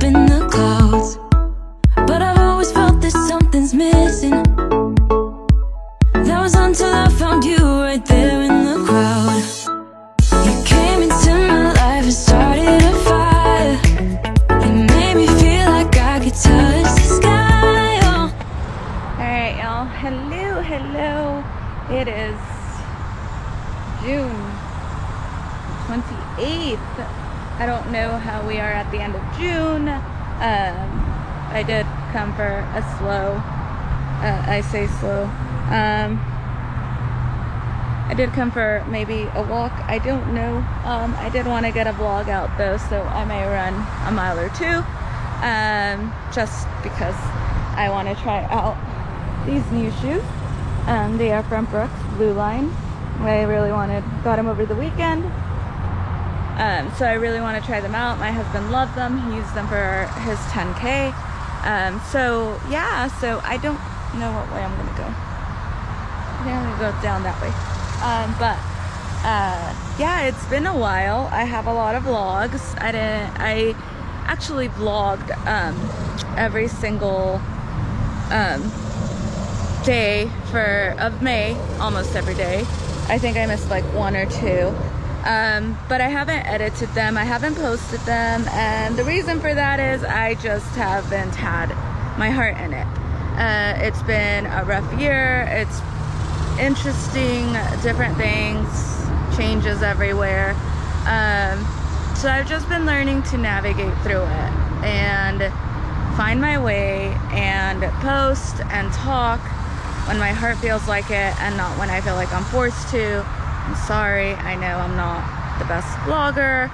in the clouds, but I've always felt that something's missing. That was until I found you right there in the crowd. You came into my life and started a fire. You made me feel like I could touch the sky. Oh. Alright, y'all. Hello. It is June 28th. I don't know how we are at the end of June. I did come for a slow, I did come for maybe a walk. I don't know. I did want to get a vlog out though, so I may run a mile or two, just because I want to try out these new shoes. They are from Brooks, Blue Line. I really got them over the weekend. So I really want to try them out. My husband loved them. He used them for his 10K. So yeah, so I don't know what way I'm gonna go. I think I'm gonna go down that way. Yeah, it's been a while. I have a lot of vlogs. I actually vlogged every single day of May, almost every day. I think I missed like one or two. But I haven't edited them, I haven't posted them, and the reason for that is I just haven't had my heart in it. It's been a rough year. It's interesting, different things, changes everywhere. So I've just been learning to navigate through it and find my way and post and talk when my heart feels like it and not when I feel like I'm forced to. I'm sorry, I know I'm not the best vlogger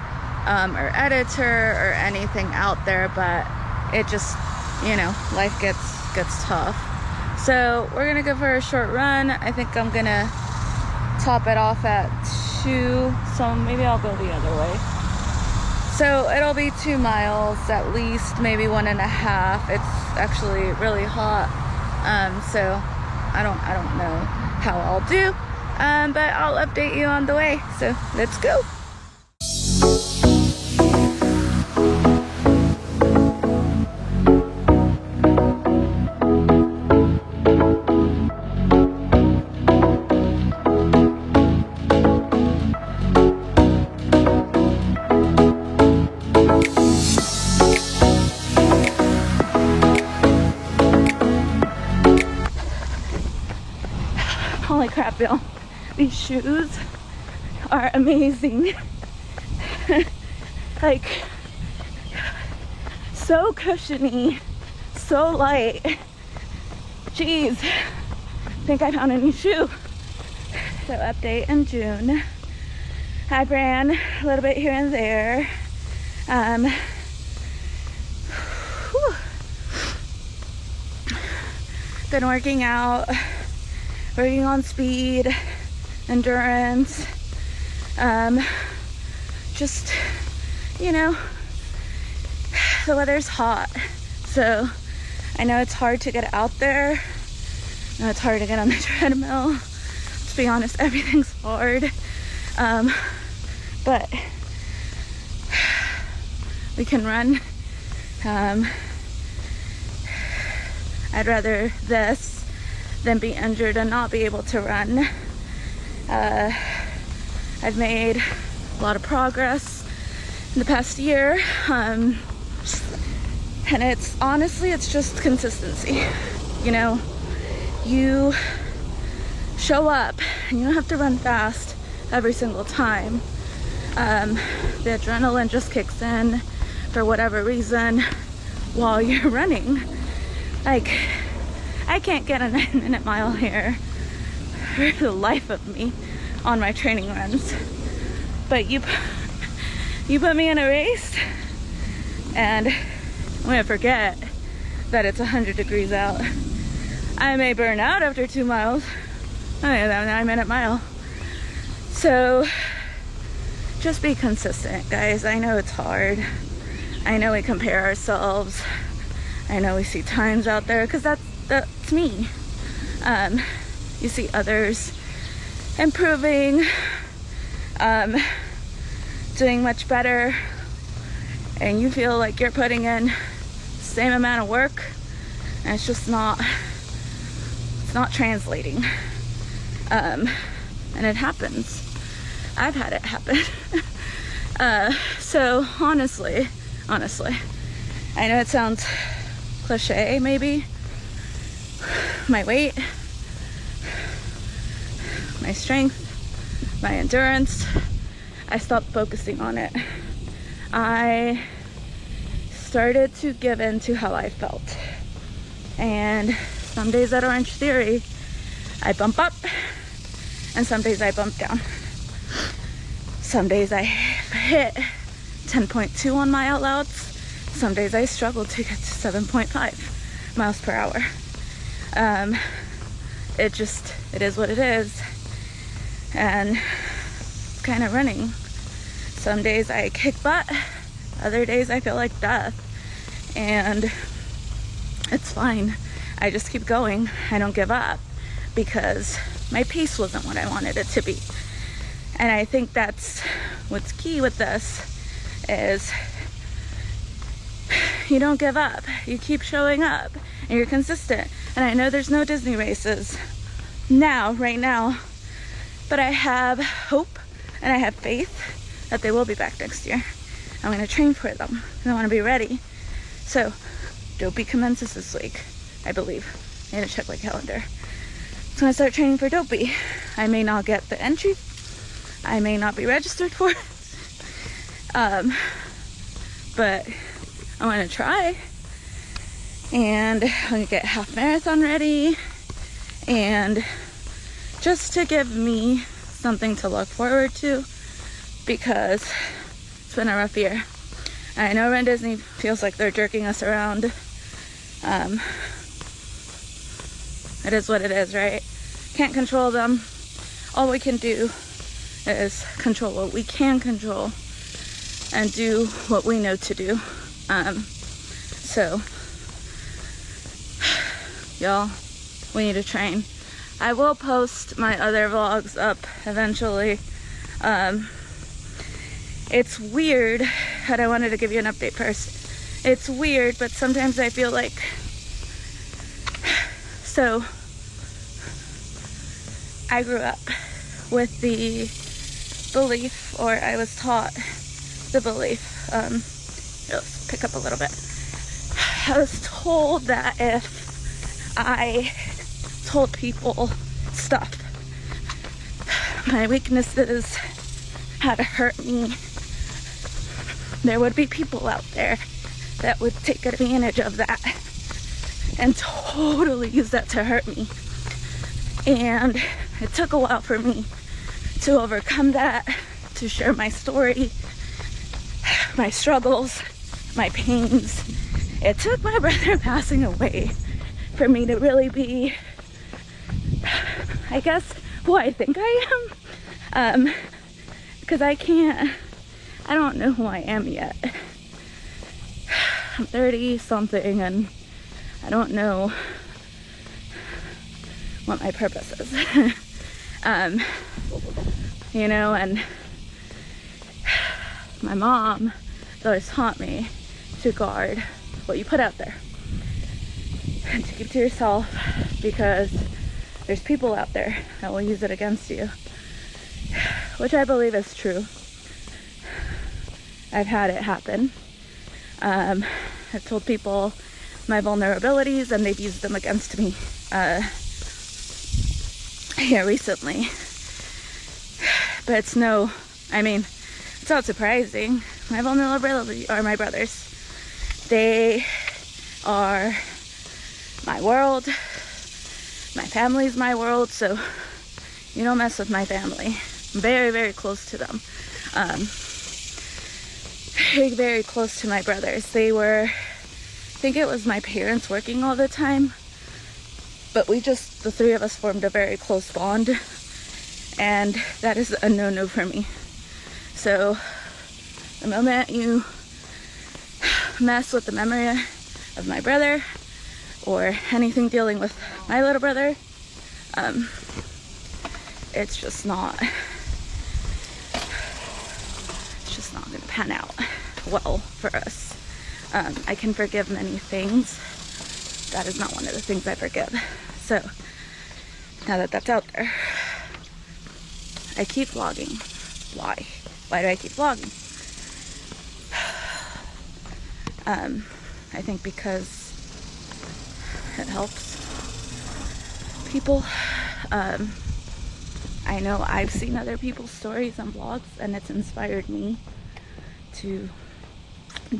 or editor or anything out there, but it just, you know, life gets tough. So we're gonna go for a short run. I think I'm gonna top it off at 2, so maybe I'll go the other way. So it'll be 2 miles at least, maybe 1.5. It's actually really hot, so I don't know how I'll do. But I'll update you on the way, so let's go. Holy crap, y'all. These shoes are amazing. Like, so cushiony, so light. Jeez, I think I found a new shoe. So update in June. I ran a little bit here and there. Been working out, working on speed, endurance, just, you know, the weather's hot, so I know it's hard to get out there. I know it's hard to get on the treadmill. To be honest, everything's hard, but we can run. I'd rather this than be injured and not be able to run. I've made a lot of progress in the past year, and it's honestly, it's just consistency. You know, you show up and you don't have to run fast every single time. The adrenaline just kicks in for whatever reason while you're running. Like, I can't get a 9-minute mile here for the life of me on my training runs, but you put me in a race and I'm gonna forget that it's 100 degrees out. I may burn out after 2 miles. I have a 9-minute mile. So just be consistent, guys. I know it's hard. I know we compare ourselves. I know we see times out there, because that's me. You see others improving, doing much better, and you feel like you're putting in the same amount of work, and it's just not, it's not translating. And it happens. I've had it happen. So honestly, I know it sounds cliche maybe, my weight, my strength, my endurance, I stopped focusing on it. I started to give in to how I felt. And some days at Orange Theory, I bump up, and some days I bump down. Some days I hit 10.2 on my out louds. Some days I struggle to get to 7.5 miles per hour. It is what it is. And it's kind of running. Some days I kick butt. Other days I feel like death. And it's fine. I just keep going. I don't give up because my pace wasn't what I wanted it to be. And I think that's what's key with this is you don't give up. You keep showing up and you're consistent. And I know there's no Disney races right now, but I have hope and I have faith that they will be back next year. I'm going to train for them and I want to be ready. So Dopey commences this week, I believe. I need to check my calendar. So I start training for Dopey. I may not get the entry. I may not be registered for it. But I'm gonna try. And I'm gonna get half marathon ready. And just to give me something to look forward to, because it's been a rough year. I know Run Disney feels like they're jerking us around. It is what it is, right? Can't control them. All we can do is control what we can control and do what we know to do. So y'all, we need to train. I will post my other vlogs up eventually. It's weird, but I wanted to give you an update first. It's weird, but sometimes I feel like, so I grew up with the belief, or I was taught the belief, let's pick up a little bit. I was told that if I told people stuff, my weaknesses, how to hurt me, there would be people out there that would take advantage of that and totally use that to hurt me. And it took a while for me to overcome that, to share my story, my struggles, my pains. It took my brother passing away for me to really be, I guess, who I think I am. Because I don't know who I am yet. I'm 30 something and I don't know what my purpose is. You know, and my mom always taught me to guard what you put out there and to keep to yourself, because there's people out there that will use it against you, which I believe is true. I've had it happen. I've told people my vulnerabilities and they've used them against me here recently. But it's it's not surprising. My vulnerability are my brothers. They are my world. My family's my world, so you don't mess with my family. I'm very, very close to them. Very, very close to my brothers. They were, I think it was my parents working all the time, but the three of us formed a very close bond, and that is a no-no for me. So the moment you mess with the memory of my brother or anything dealing with my little brother, it's just not gonna pan out. well for us. I can forgive many things. That is not one of the things I forgive. So now that that's out there, I keep vlogging. Why? Why do I keep vlogging? I think because it helps people. I know I've seen other people's stories and vlogs, and it's inspired me to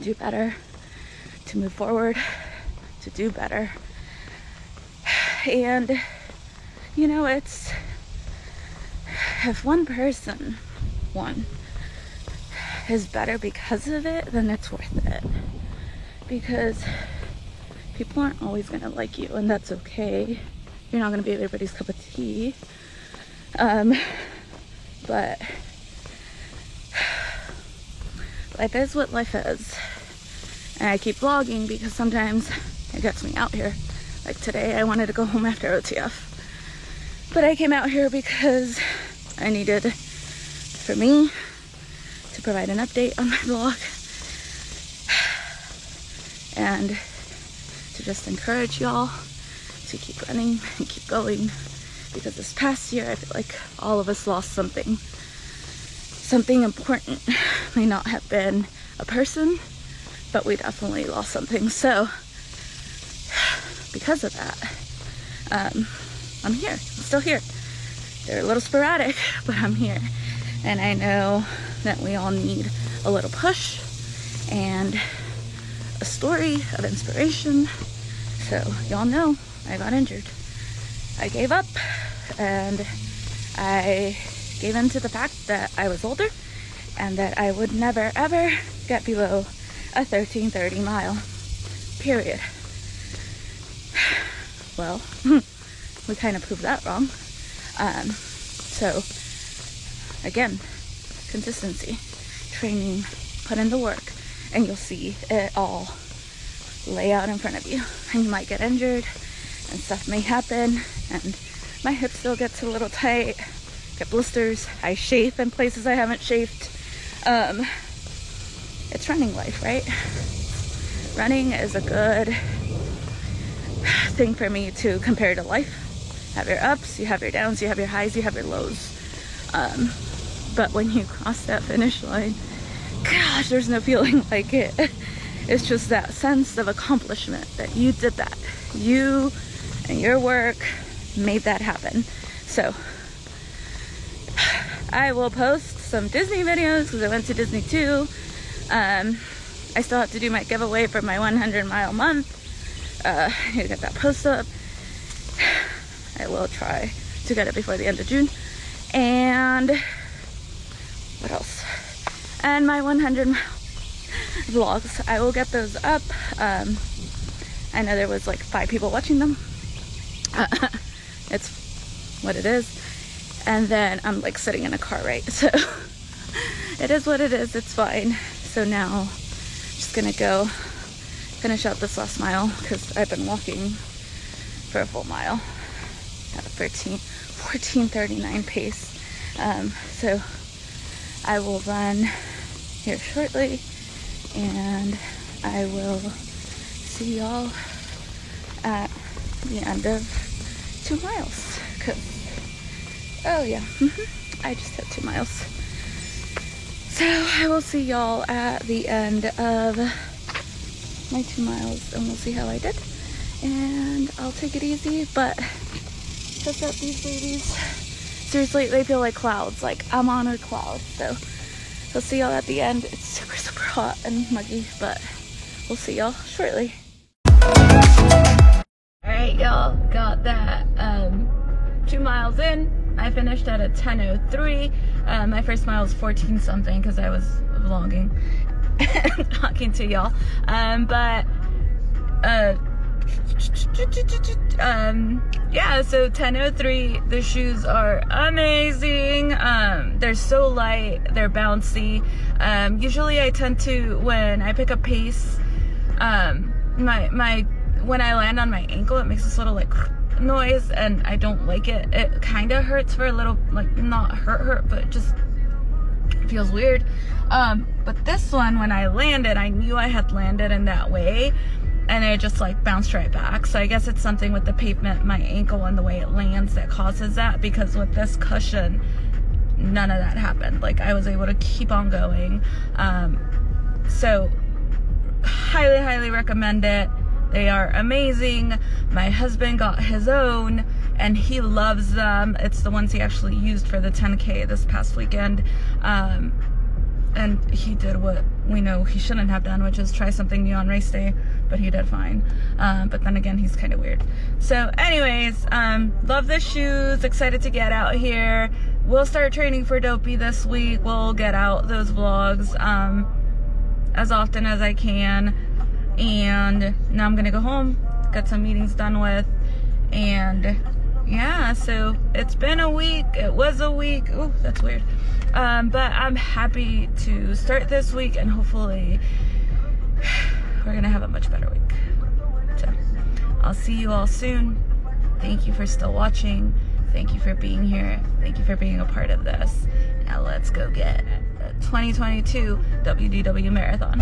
do better, to move forward, to do better. And you know, it's, if one person is better because of it, then it's worth it. Because people aren't always gonna like you, and that's okay. You're not gonna be everybody's cup of tea. But life is what life is. And I keep vlogging because sometimes it gets me out here. Like today, I wanted to go home after OTF. But I came out here because I needed, for me, to provide an update on my vlog. And to just encourage y'all to keep running and keep going. Because this past year, I feel like all of us lost something. Something important. May not have been a person, but we definitely lost something. So, because of that, I'm here. I'm still here. They're a little sporadic, but I'm here. And I know that we all need a little push and a story of inspiration. So, y'all know I got injured. I gave up, and I gave in to the fact that I was older and that I would never ever get below a 1330 mile, period. Well, we kind of proved that wrong. So again, consistency, training, put in the work, and you'll see it all lay out in front of you. And you might get injured and stuff may happen, and my hip still gets a little tight, get blisters, I chafe in places I haven't chafed. It's running life, right? Running is a good thing for me to compare to life. You have your ups, you have your downs, you have your highs, you have your lows. But when you cross that finish line, gosh, there's no feeling like it. It's just that sense of accomplishment that you did that. You and your work made that happen. So I will post some Disney videos because I went to Disney too. I still have to do my giveaway for my 100 mile month. I need to get that post up. I will try to get it before the end of June. And what else? And my 100 mile vlogs, I will get those up. I know there was like 5 people watching them. It's what it is. And then I'm like sitting in a car, right? So it is what it is. It's fine. So now just gonna go finish out this last mile because I've been walking for a full mile at a 14:39 pace. So I will run here shortly, and I will see y'all at the end of 2 miles. Cause, oh yeah, I just hit 2 miles. So I will see y'all at the end of my 2 miles, and we'll see how I did. And I'll take it easy, but check out these babies. Seriously, they feel like clouds. Like I'm on a cloud. So we'll see y'all at the end. It's super, super hot and muggy, but we'll see y'all shortly. Alright, y'all, got that 2 miles in. I finished at a 10:03. My first mile was 14 something because I was vlogging and talking to y'all. Yeah, so 10:03. The shoes are amazing. They're so light, they're bouncy. Usually I tend to, when I pick up pace, when I land on my ankle, it makes this little like noise, and I don't like it. It kind of hurts for a little, like not hurt, but just feels weird. But this one, when I landed, I knew I had landed in that way, and it just like bounced right back. So I guess it's something with the pavement, my ankle, and the way it lands that causes that, because with this cushion, none of that happened. Like, I was able to keep on going. So highly, highly recommend it. They are amazing. My husband got his own and he loves them. It's the ones he actually used for the 10K this past weekend. And he did what we know he shouldn't have done, which is try something new on race day, but he did fine. But then again, he's kind of weird. So anyways, love the shoes, excited to get out here. We'll start training for Dopey this week. We'll get out those vlogs as often as I can. And now I'm gonna go home, get some meetings done with, and yeah, so it's been a week. It was a week. Oh, that's weird. But I'm happy to start this week, and hopefully we're gonna have a much better week. So I'll see you all soon. Thank you for still watching. Thank you for being here. Thank you for being a part of this. Now let's go get the 2022 WDW Marathon.